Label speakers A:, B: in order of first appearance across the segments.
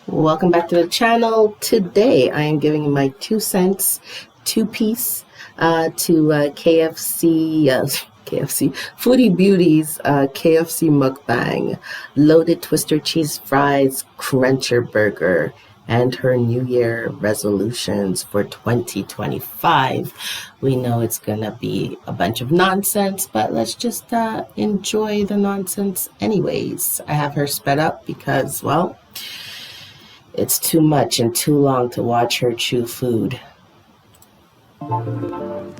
A: Welcome back to the channel. Today I am giving my 2 cents, 2-piece to KFC Foodie Beauty's KFC mukbang, loaded twister cheese fries, cruncher burger, and her New Year resolutions for 2025. We know it's gonna be a bunch of nonsense, but let's just enjoy the nonsense anyways. I have her sped up because, well, it's too much and too long to watch her chew food.
B: Hello,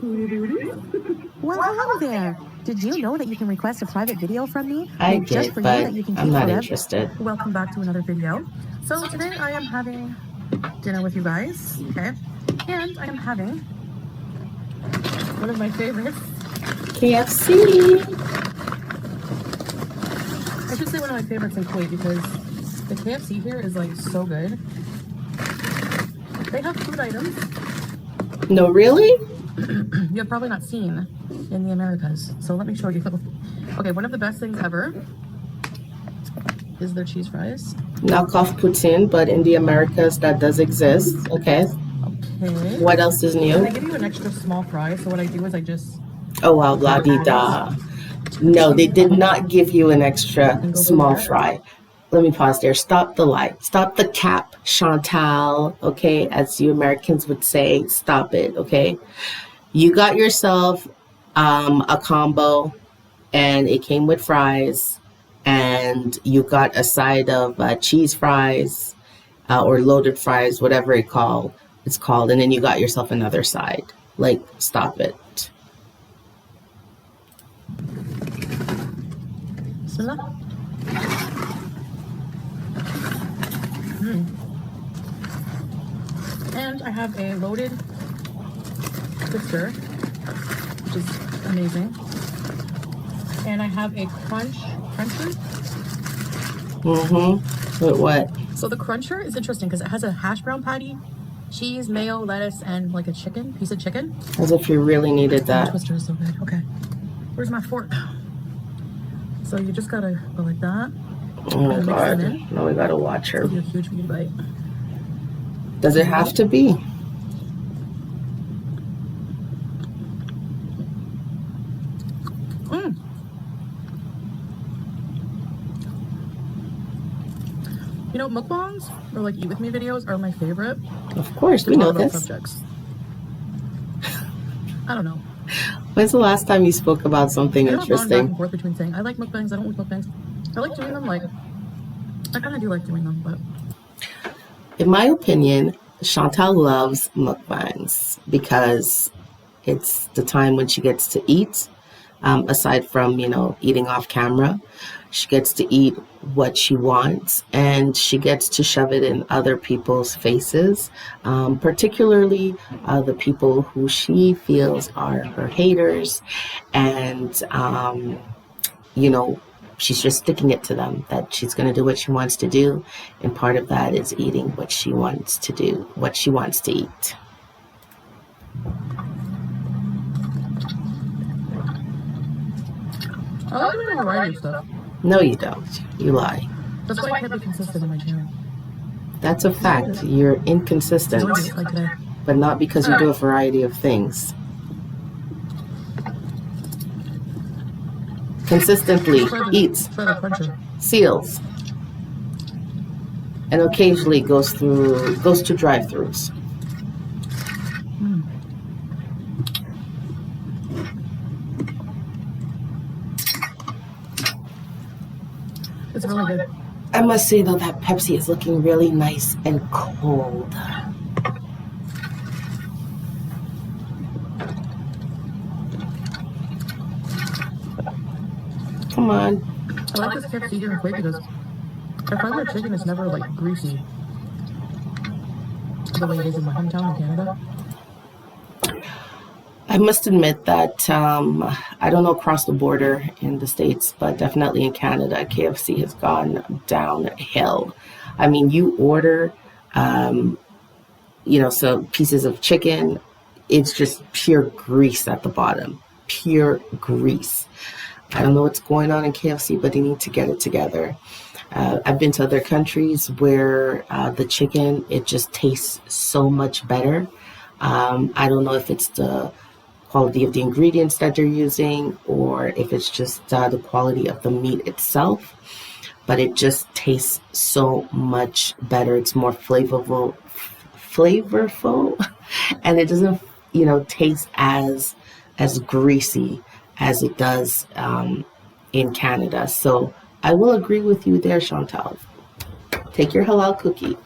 B: Foodie. Well, hello there. Did you know that you can request a private video from me?
A: I did, but I'm not interested.
B: Welcome back to another video. So today I am having dinner with you guys, okay? And I am having one of my favorites.
A: KFC.
B: I should say one of my favorites in Kuwait because the KFC here is like so good. They have food items
A: No, really?
B: you have probably not seen in the Americas. So let me show you. Okay, one of the best things ever is their cheese fries.
A: Knockoff poutine, but in the Americas that does exist. Okay.
B: Okay.
A: What else is new?
B: I give you an extra small fry, so what I do is I just...
A: Oh, wow, blah dee da. No, they did not give you an extra small fry. Let me pause there. Stop the lie. Stop the cap, Chantal. Okay, as you Americans would say, stop it. Okay, you got yourself a combo, and it came with fries, and you got a side of cheese fries or loaded fries, whatever it's called, and then you got yourself another side. Like, stop it.
B: Bismillah. And I have a loaded twister, which is amazing. And I have a cruncher.
A: With what?
B: So the cruncher is interesting because it has a hash brown patty, cheese, mayo, lettuce, and like a piece of chicken.
A: As if you really needed
B: The
A: that.
B: twister is so good. Okay, where's my fork? So you just gotta go like that.
A: Oh my God. Now we gotta watch her.
B: Give you a huge bite.
A: Does it have to be?
B: You know, mukbangs or like eat with me videos are my favorite.
A: Of course, we know this.
B: Subjects. I don't know.
A: When's the last time you spoke about something
B: I'm
A: interesting?
B: back and forth between saying I like mukbangs, I don't like mukbangs. I like doing them. Like, I kind of do like doing them, but
A: in my opinion, Chantal loves mukbangs because it's the time when she gets to eat. Aside from, eating off camera, she gets to eat what she wants, and she gets to shove it in other people's faces, particularly the people who she feels are her haters. And, she's just sticking it to them that she's going to do what she wants to do. And part of that is eating what she wants to do, what she wants to eat.
B: I like doing a variety of stuff.
A: No, you don't. You lie.
B: That's why I can't be consistent on my channel.
A: That's a fact. You're inconsistent,
B: Like today.
A: but not because you do a variety of things. Consistently eats,
B: For the cruncher.
A: seals, and occasionally goes to drive-thrus.
B: It's really good.
A: I must say though that Pepsi is looking really nice and cold. Come on.
B: I like this KFC here in Kuwait because I find their chicken is never like greasy the way it is in my hometown in Canada.
A: I must admit that I don't know across the border in the States, but definitely in Canada, KFC has gone downhill. I mean, you order, some pieces of chicken, it's just pure grease at the bottom, pure grease. I don't know what's going on in KFC, but they need to get it together. I've been to other countries where the chicken, it just tastes so much better. I don't know if it's the quality of the ingredients that they're using or if it's just the quality of the meat itself, but it just tastes so much better. It's more flavorful, and it doesn't, taste as greasy as it does in Canada. So I will agree with you there, Chantal. Take your halal cookie.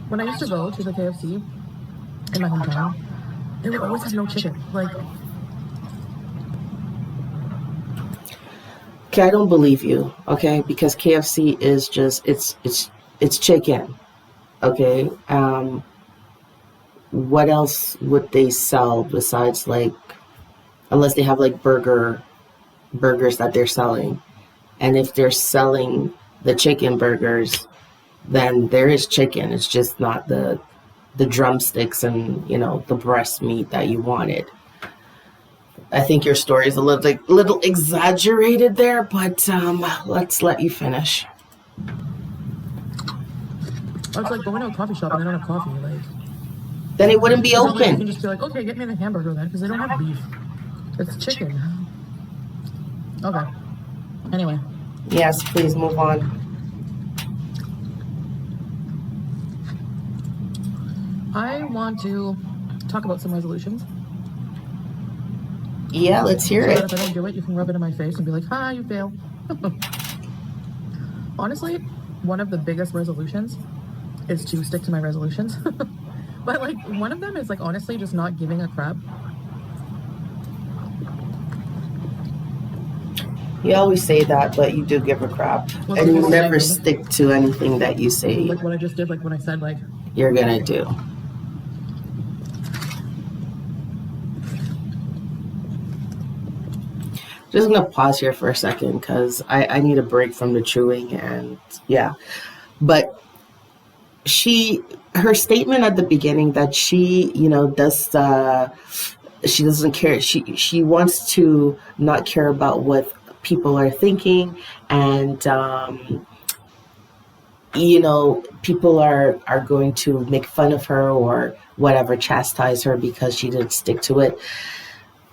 B: When I used to go to the KFC in my hometown, they would always have no chicken. Like,
A: okay, I don't believe you. Okay, because KFC is just it's chicken. Okay, what else would they sell besides, like, unless they have like burgers that they're selling, and if they're selling the chicken burgers, then there is chicken. It's just not the drumsticks and the breast meat that you wanted. I think your story is a little exaggerated there, but let's let you finish.
B: it's like going to a coffee shop and they don't have coffee. Like,
A: Then it wouldn't be
B: you can
A: open.
B: just be like, okay, get me the hamburger then, because they don't have beef. It's chicken. Okay. Anyway.
A: Yes, please move on.
B: I want to talk about some resolutions.
A: Yeah, let's hear
B: So that
A: it.
B: if I don't do it, you can rub it in my face and be like, "Ha, you fail." Honestly, one of the biggest resolutions is to stick to my resolutions. But like one of them is like honestly just not giving a crap.
A: You always say that, but you do give a crap.
B: Well,
A: And you
B: people
A: never
B: say-
A: stick to anything that you say
B: Like what I just did, like when I said like
A: you're gonna do. Just gonna pause here for a second because I need a break from the chewing, and yeah. But her statement at the beginning that she she doesn't care. She wants to not care about what people are thinking, and people are going to make fun of her or whatever, chastise her because she didn't stick to it.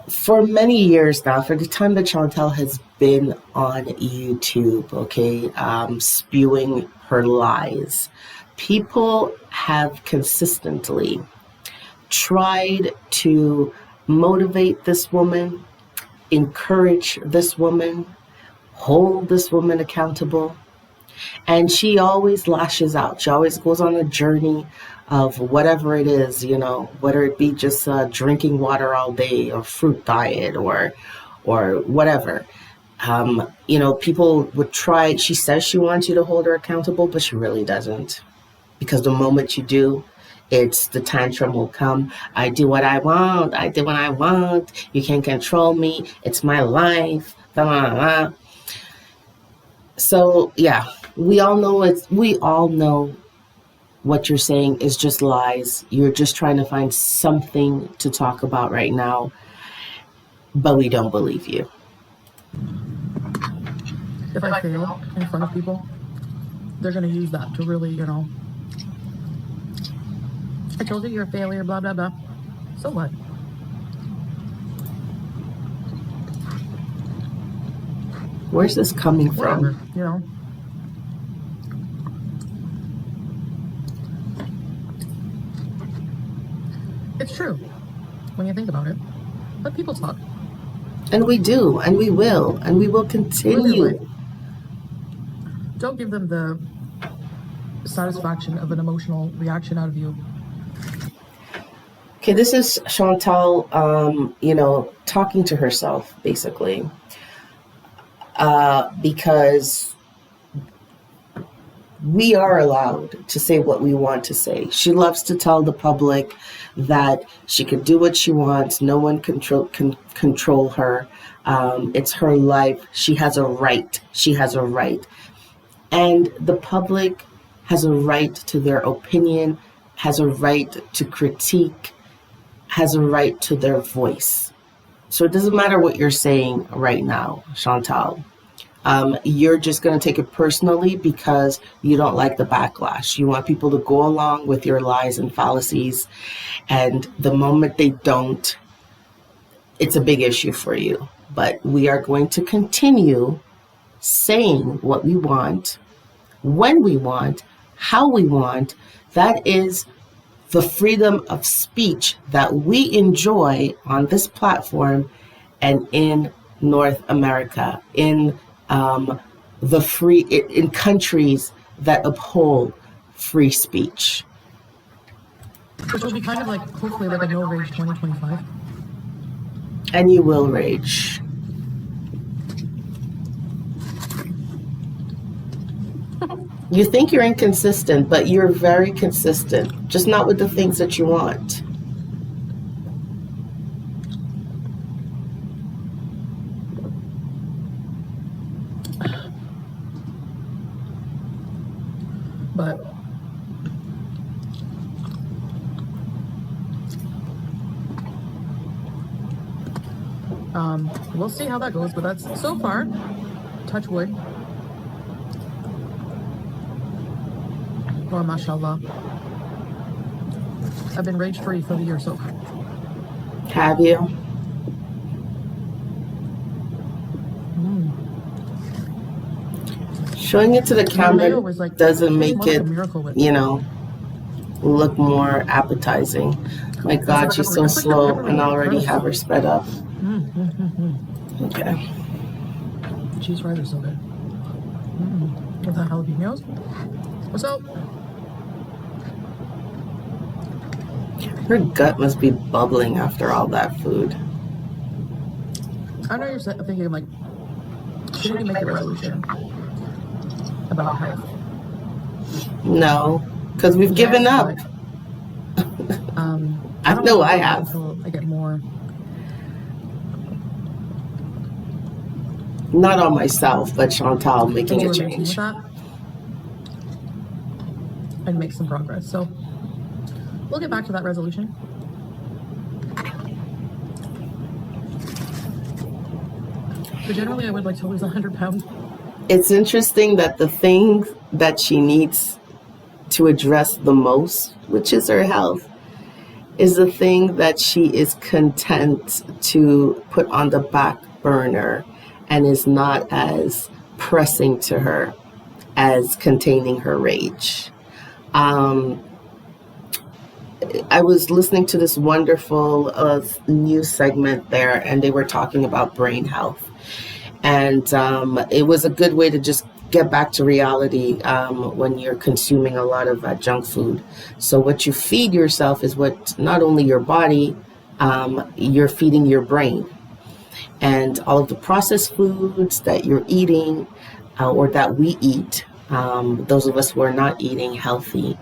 A: For many years now, for the time that Chantal has been on YouTube, okay, spewing her lies, people have consistently tried to motivate this woman, encourage this woman, hold this woman accountable. And she always lashes out. She always goes on a journey of whatever it is, whether it be just drinking water all day or fruit diet or whatever. People would try. She says she wants you to hold her accountable, but she really doesn't. Because the moment you do, it's the tantrum will come. I do what I want. I do what I want. You can't control me. It's my life. Blah, blah, blah. So yeah, we all know what you're saying is just lies. You're just trying to find something to talk about right now, but we don't believe you.
B: if I fail in front of people, they're gonna use that to really, I told you you're a failure, blah blah blah. So what?
A: Where's this coming
B: Whatever,
A: from?
B: It's true when you think about it. Let people talk.
A: And we do, and we will continue.
B: Really. Don't give them the satisfaction of an emotional reaction out of you.
A: Okay, this is Chantal, talking to herself, basically. Because we are allowed to say what we want to say. She loves to tell the public that she can do what she wants. No one can control her. It's her life. She has a right. She has a right. And the public has a right to their opinion, has a right to critique, has a right to their voice. So it doesn't matter what you're saying right now, Chantal. You're just going to take it personally because you don't like the backlash. You want people to go along with your lies and fallacies. And the moment they don't, it's a big issue for you. But we are going to continue saying what we want, when we want, how we want. That is the freedom of speech that we enjoy on this platform and in North America, in in countries that uphold free speech.
B: Which will be kind of like, hopefully, like a no rage 2025.
A: And you will rage. You think you're inconsistent, but you're very consistent, just not with the things that you want.
B: But we'll see how that goes. But that's so far, touch wood. Or mashallah. I've been rage free for the year so far.
A: Have you? Showing it to the camera doesn't make it, look more appetizing. My God, she's so slow, and I already have her sped up. Okay.
B: Cheese fries are so good. With the jalapenos. What's up?
A: Her gut must be bubbling after all that food.
B: I know you're thinking, like, should we make a resolution about health?
A: No, because we've given up. I know I have.
B: I get more.
A: Not on myself, but Chantal making a change.
B: And make some progress. So we'll get back to that resolution. But generally, I would like to lose 100 pounds.
A: It's interesting that the thing that she needs to address the most, which is her health, is the thing that she is content to put on the back burner and is not as pressing to her as containing her rage. I was listening to this wonderful news segment there, and they were talking about brain health. And it was a good way to just get back to reality when you're consuming a lot of junk food. So what you feed yourself is what not only your body, you're feeding your brain. And all of the processed foods that you're eating or that we eat, those of us who are not eating healthy,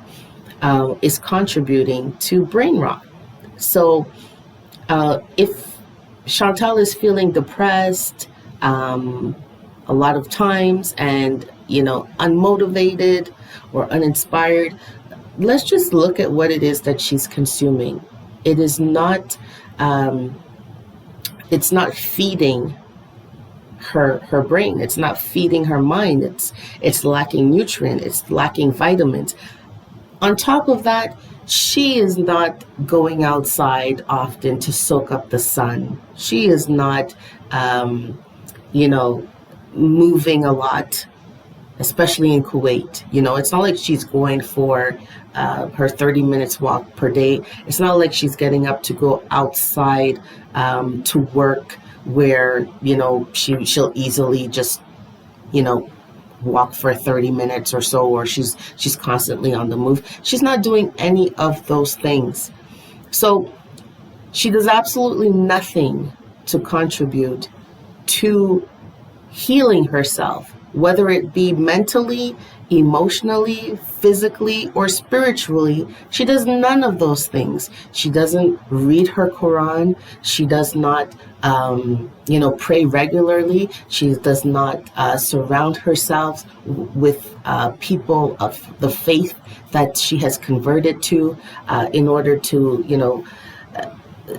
A: is contributing to brain rot. So if Chantal is feeling depressed a lot of times and, unmotivated or uninspired, let's just look at what it is that she's consuming. It is not, it's not feeding her brain. It's not feeding her mind. It's lacking nutrient. It's lacking vitamins. On top of that, she is not going outside often to soak up the sun. She is not, moving a lot, especially in Kuwait. It's not like she's going for her 30 minutes walk per day. It's not like she's getting up to go outside to work where, she'll easily just, walk for 30 minutes or so, or she's constantly on the move. She's not doing any of those things. So she does absolutely nothing to contribute to healing herself, whether it be mentally, emotionally, physically, or spiritually. She does none of those things. She doesn't read her Quran. She does not, pray regularly. She does not surround herself with people of the faith that she has converted to in order to,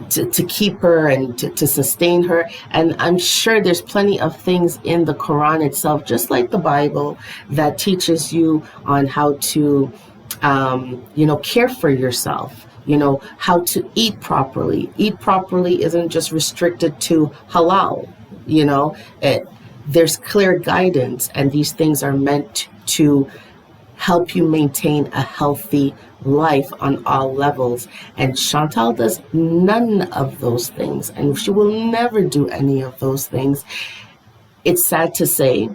A: to keep her and to sustain her. And I'm sure there's plenty of things in the Quran itself, just like the Bible, that teaches you on how to, care for yourself, how to eat properly. Eat properly isn't just restricted to halal, there's clear guidance, and these things are meant to help you maintain a healthy life on all levels. And Chantal does none of those things, and she will never do any of those things. It's sad to say,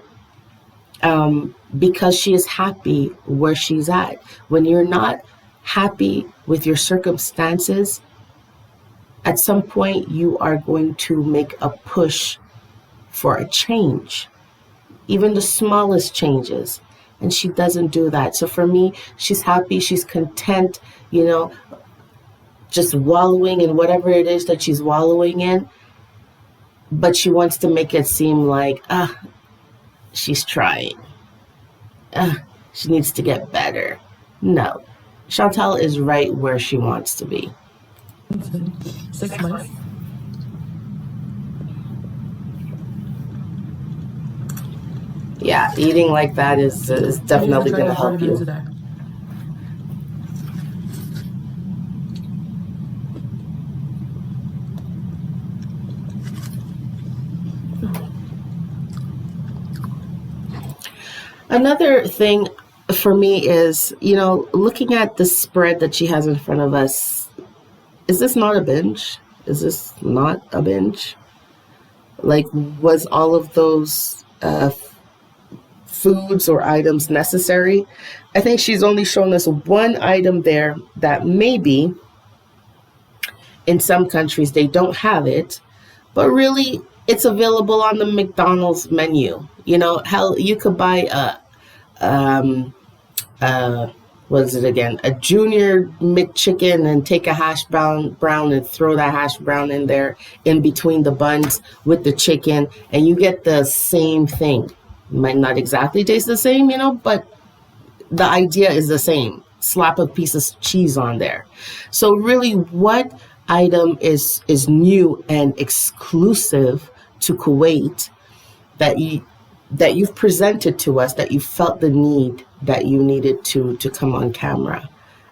A: because she is happy where she's at. When you're not happy with your circumstances, at some point you are going to make a push for a change, even the smallest changes. And she doesn't do that. So for me, she's happy, she's content, just wallowing in whatever it is that she's wallowing in. But she wants to make it seem like, she's trying. She needs to get better. No, Chantal is right where she wants to be.
B: 6 months.
A: Yeah, eating like that is definitely going to help you. Another thing for me is, looking at the spread that she has in front of us, is this not a binge? Is this not a binge? Like, was all of those foods or items necessary? I think she's only shown us one item there that maybe in some countries they don't have it, but really it's available on the McDonald's menu. Hell, you could buy what is it again? A junior McChicken, and take a hash brown and throw that hash brown in there in between the buns with the chicken, and you get the same thing. Might not exactly taste the same, but the idea is the same. Slap a piece of cheese on there. So really, what item is new and exclusive to Kuwait that you've presented to us, that you felt the need that you needed to come on camera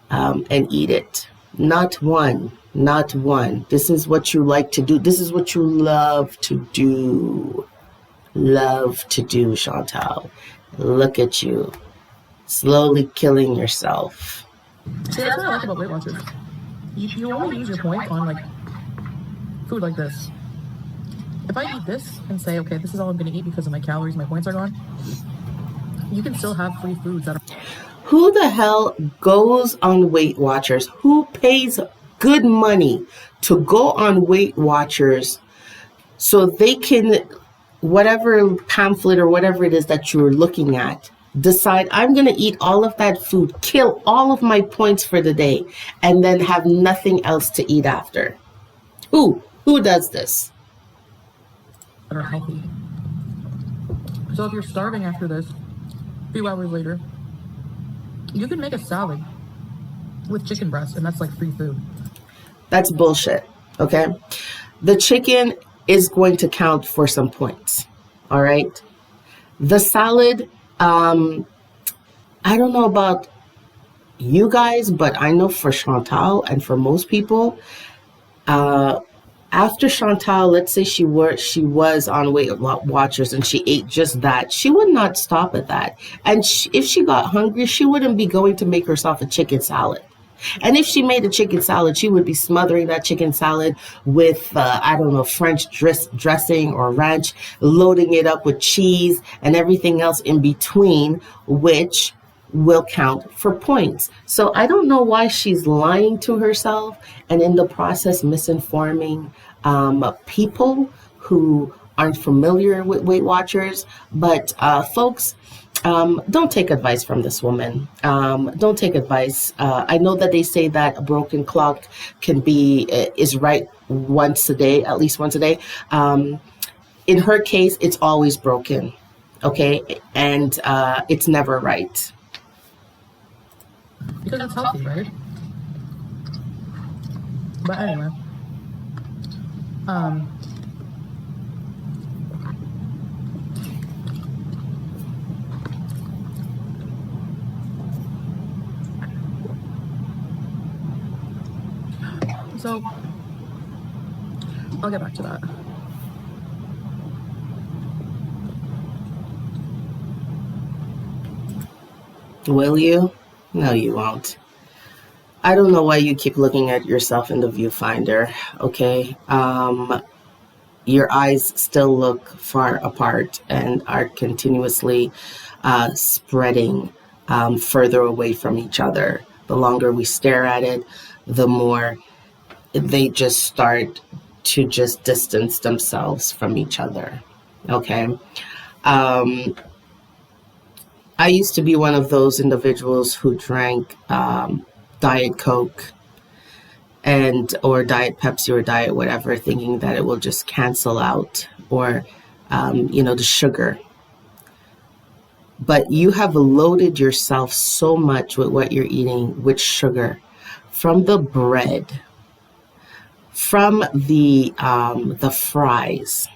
A: and eat it? Not one. This is what you like to do. This is what you love to do. Chantal. Look at you, slowly killing yourself.
B: See, that's what I like about Weight Watchers. You only use your points on food like this. If I eat this and say, okay, this is all I'm going to eat because of my calories, my points are gone, you can still have free foods that are...
A: Who the hell goes on Weight Watchers? Who pays good money to go on Weight Watchers so they can, whatever pamphlet or whatever it is that you're looking at, decide, I'm going to eat all of that food, kill all of my points for the day, and then have nothing else to eat after? Who does this?
B: That are healthy. So if you're starving after this, a few hours later, you can make a salad with chicken breast, and that's free food.
A: That's bullshit, okay? The chicken is going to count for some points, all right? The salad, I don't know about you guys, but I know for Chantal and for most people, after Chantal, let's say she was on Weight Watchers and she ate just that, she would not stop at that. And if she got hungry, she wouldn't be going to make herself a chicken salad. And if she made a chicken salad, she would be smothering that chicken salad with, French dressing or ranch, loading it up with cheese and everything else in between, which will count for points. So I don't know why she's lying to herself and in the process misinforming people who aren't familiar with Weight Watchers. But folks, don't take advice from this woman. Don't take advice. I know that they say that a broken clock is right once a day, at least once a day. In her case, it's always broken. Okay. And it's never right.
B: Because it's healthy, right? But anyway, So I'll get back to that.
A: Will you? No, you won't. I don't know why you keep looking at yourself in the viewfinder, okay? Your eyes still look far apart and are continuously spreading further away from each other. The longer we stare at it, the more they just start to just distance themselves from each other, okay? I used to be one of those individuals who drank Diet Coke and or Diet Pepsi or Diet whatever, thinking that it will just cancel out or the sugar. But you have loaded yourself so much with what you're eating with sugar, from the bread, from the fries.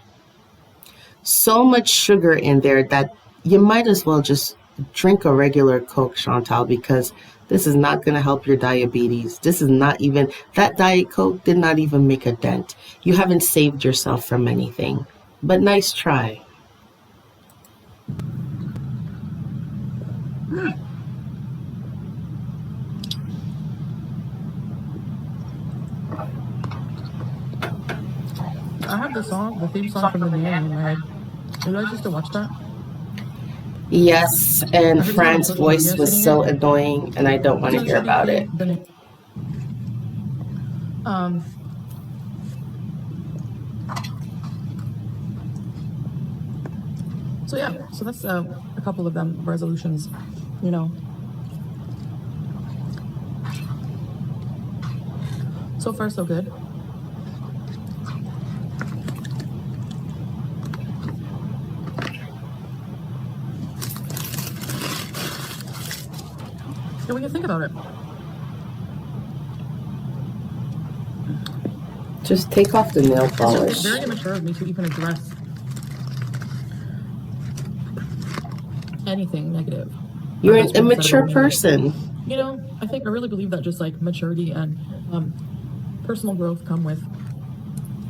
A: So much sugar in there that you might as well just drink a regular Coke, Chantal, because this is not going to help your diabetes. This is not even, that Diet Coke did not even make a dent. You haven't saved yourself from anything. But nice try.
B: I have the theme song from the Nanny in my head. You guys used to watch that?
A: Yes, and Fran's voice was so annoying, and I don't want to hear about it.
B: So yeah, so that's a couple of them resolutions, So far, so good. So when you think about it,
A: just take off the nail polish.
B: It's very immature of me to even address anything negative.
A: You're an immature person.
B: I think I really believe that just like maturity and personal growth come with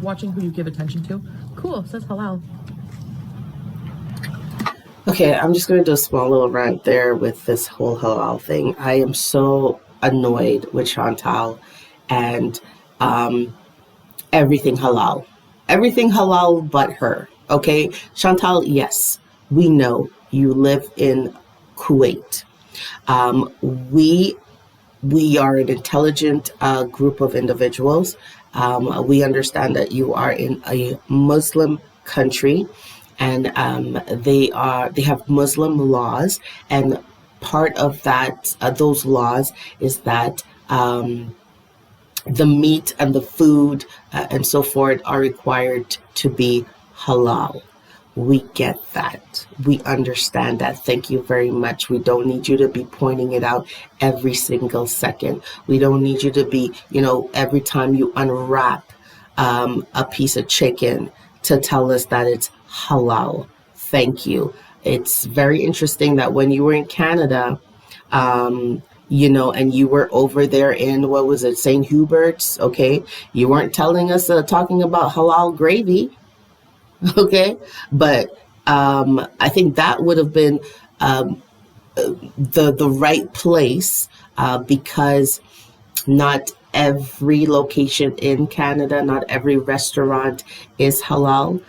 B: watching who you give attention to. Cool, says halal.
A: Okay, I'm just going to do a small little rant there with this whole halal thing. I am so annoyed with Chantal and everything halal. Everything halal but her, okay? Chantal, yes, we know you live in Kuwait. We are an intelligent group of individuals. We understand that you are in a Muslim country, and they have Muslim laws, and part of that those laws is that the meat and the food and so forth are required to be halal. We get that. We understand that. Thank you very much. We don't need you to be pointing it out every single second. We don't need you to be, every time you unwrap a piece of chicken to tell us that it's halal. Thank you. It's very interesting that when you were in Canada, and you were over there in, what was it, St. Hubert's, okay? You weren't telling us, talking about halal gravy. Okay, but I think that would have been the right place because not every location in Canada, not every restaurant is halal,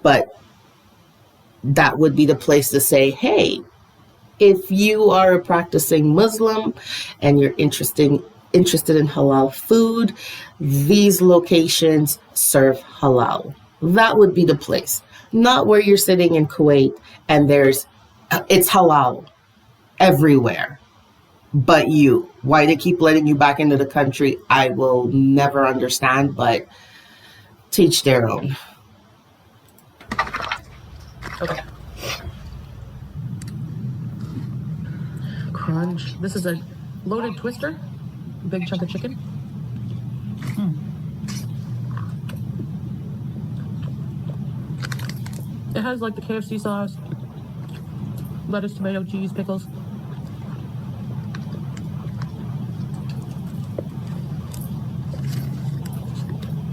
A: but that would be the place to say, hey, if you are a practicing Muslim and you're interested in halal food, these locations serve halal. That would be the place. Not where you're sitting in Kuwait and it's halal everywhere. But why they keep letting you back into the country, I will never understand, but teach their own.
B: Okay. Crunch. This is a loaded twister. Big chunk of chicken. It has like the KFC sauce, lettuce, tomato, cheese, pickles.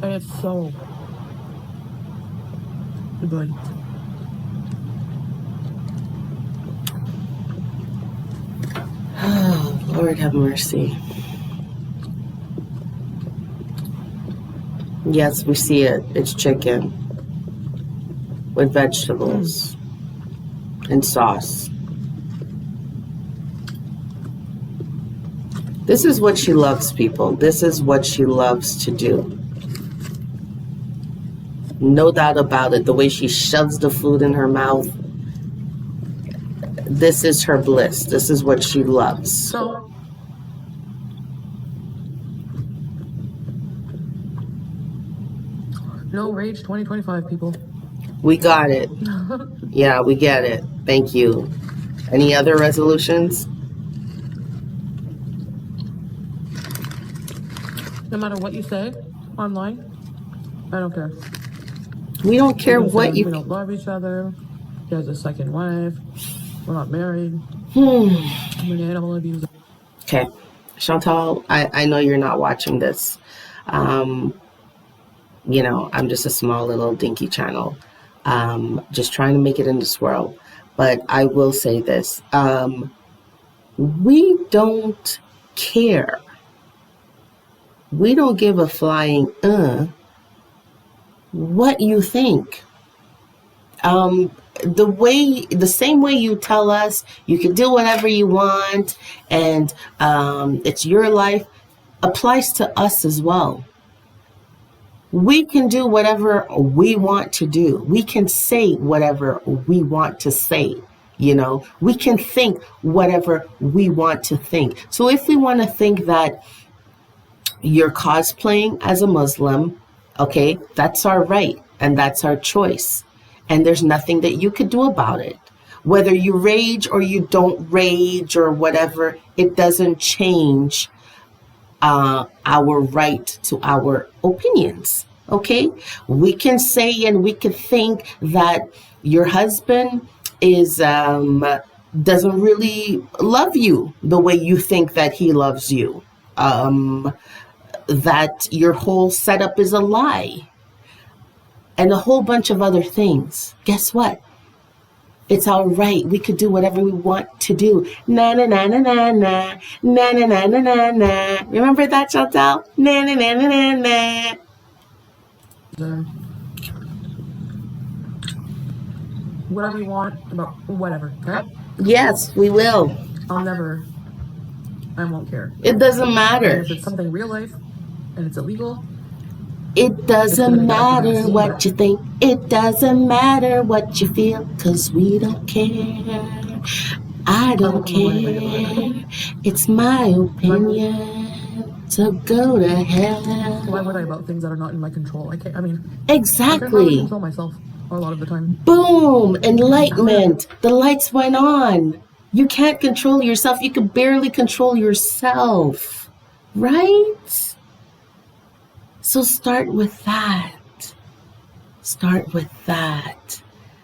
B: And it's so good.
A: Oh, Lord have mercy. Yes, we see it. It's chicken with vegetables and sauce. This is what she loves, people. This is what she loves to do. No doubt about it. The way she shoves the food in her mouth. This is her bliss. This is what she loves.
B: So, no rage 2025, people.
A: We got it. Yeah, we get it. Thank you. Any other resolutions?
B: No matter what you say online, I don't care.
A: We don't care what
B: We
A: you...
B: don't love each other. He has a second wife. We're not married.
A: Hmm.
B: I'm an animal abuser.
A: Okay. Chantal, I know you're not watching this. You know, I'm just a small little dinky channel. Just trying to make it in this world. But I will say this. We don't care. We don't give a flying what you think. The same way you tell us you can do whatever you want and it's your life applies to us as well. We can do whatever we want to do. We can say whatever we want to say. You know, we can think whatever we want to think. So if we want to think that you're cosplaying as a Muslim, okay, that's our right and that's our choice. And there's nothing that you could do about it. Whether you rage or you don't rage or whatever, it doesn't change our right to our opinions, okay? We can say and we can think that your husband is doesn't really love you the way you think that he loves you. That your whole setup is a lie. And a whole bunch of other things. Guess what? It's all right. We could do whatever we want to do. Na na na na na na. Na na na na na na. Remember that, Chantal? Na na na na na na.
B: Whatever you want about whatever, okay?
A: Yes, we will.
B: I won't care.
A: It doesn't matter.
B: And if it's something real life and it's illegal,
A: it doesn't matter what you think. It doesn't matter what you feel, 'cause we don't care. I don't care. It's my opinion. So go to hell.
B: Why would I about things that are not in my control? I can't,
A: Exactly.
B: I can control myself a lot of the time.
A: Boom! Enlightenment. The lights went on. You can't control yourself. You can barely control yourself. Right? So start with that. Start with that.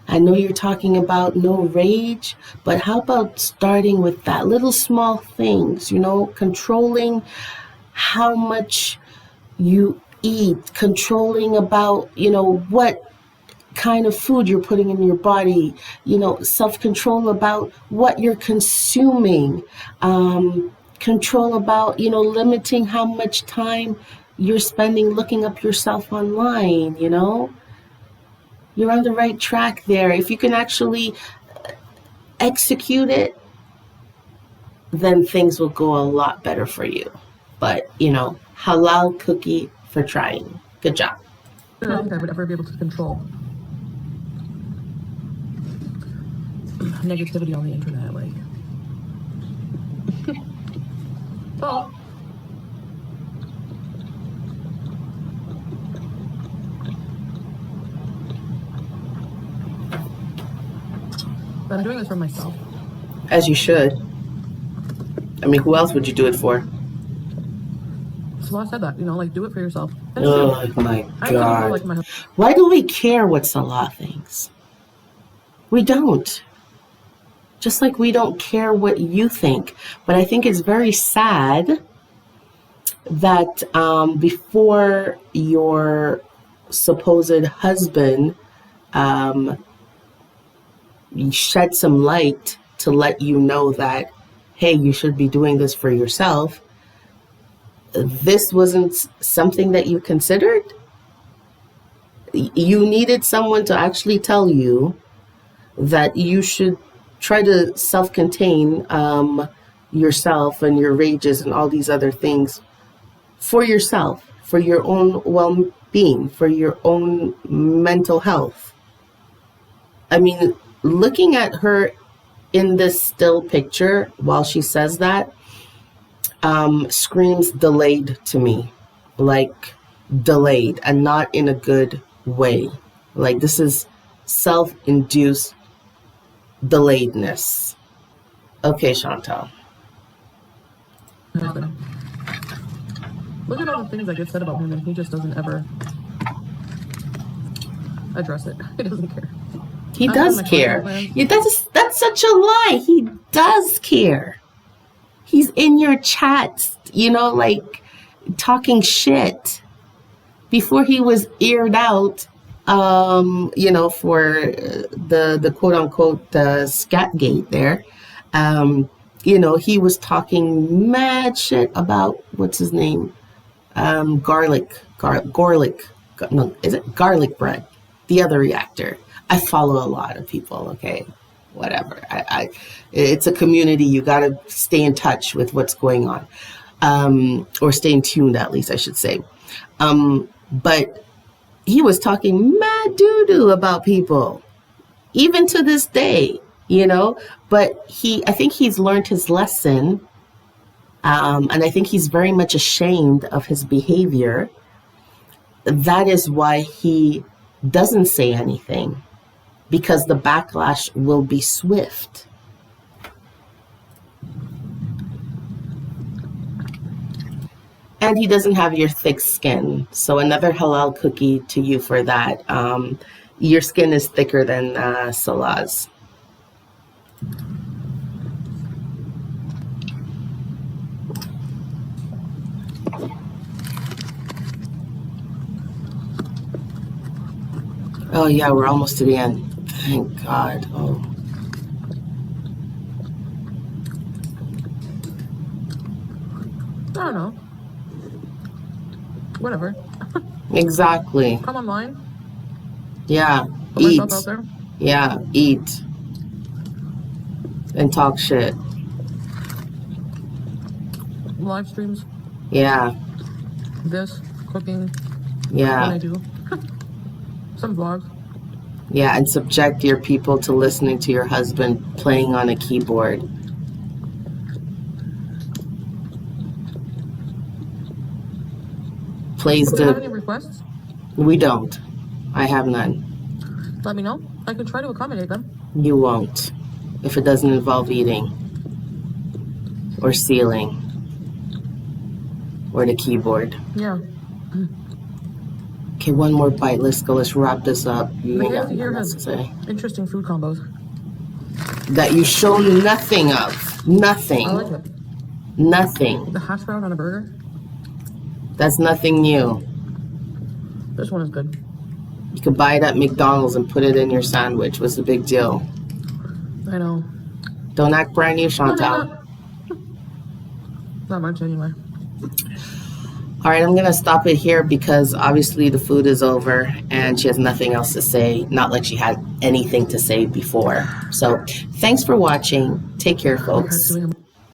A: I know you're talking about no rage, but how about starting with that? Little small things, you know, controlling how much you eat, controlling about, you know, what kind of food you're putting in your body, you know, self-control about what you're consuming, control about, you know, limiting how much time you're spending looking up yourself online, you know. You're on the right track there. If you can actually execute it, then things will go a lot better for you. But, you know, halal cookie for trying. Good job.
B: I don't think I would ever be able to control negativity on the internet, like. Oh. But I'm doing this for myself.
A: As you should. I mean, who else would you do it for?
B: So I said that, you know, like, do it for yourself.
A: Oh my God. Why do we care what Salah thinks? We don't. Just like we don't care what you think. But I think it's very sad that before your supposed husband shed some light to let you know that, hey, you should be doing this for yourself, this wasn't something that you considered? You needed someone to actually tell you that you should try to self-contain yourself and your rages and all these other things for yourself, for your own well-being, for your own mental health. I mean, looking at her in this still picture while she says that screams delayed to me, like delayed, and not in a good way. Like, this is self-induced delayedness. Okay, Chantal.
B: Look at all the things that get said about him, and he just doesn't ever address it. He doesn't care.
A: He does care. Yeah, that's such a lie. He does care. He's in your chats, like talking shit. Before he was aired out, for the quote unquote Scatgate there, he was talking mad shit about what's his name, garlic bread, the other reactor. I follow a lot of people. Okay, whatever. It's a community. You got to stay in touch with what's going on, or stay in tune, at least I should say. But he was talking mad doo-doo about people, even to this day, but I think he's learned his lesson. And I think he's very much ashamed of his behavior. That is why he doesn't say anything, because the backlash will be swift. And he doesn't have your thick skin. So another halal cookie to you for that. Your skin is thicker than Salah's. Oh, yeah, we're almost to the end. Thank God. Oh.
B: I don't know. Whatever.
A: Exactly.
B: Come online.
A: Yeah.
B: Put
A: Eat.
B: myself out there.
A: Yeah. Eat. And talk shit.
B: Live streams.
A: Yeah.
B: This. Cooking.
A: Yeah.
B: What I do. Some vlogs.
A: Yeah. And subject your people to listening to your husband playing on a keyboard. Plays
B: Do you have any requests?
A: We don't. I have none.
B: Let me know. I can try to accommodate them.
A: You won't. If it doesn't involve eating. Or sealing. Or the keyboard.
B: Yeah.
A: Okay, one more bite. Let's go. Let's wrap this up.
B: The KFC here has interesting food combos.
A: That you show nothing of. Nothing.
B: I like it.
A: Nothing.
B: The hash brown on a burger.
A: That's nothing new.
B: This one is good.
A: You could buy it at McDonald's and put it in your sandwich. What's the big deal?
B: I know.
A: Don't act brand new, Chantal.
B: Not much anyway.
A: All right, I'm going to stop it here because obviously the food is over and she has nothing else to say. Not like she had anything to say before. So thanks for watching. Take care, folks.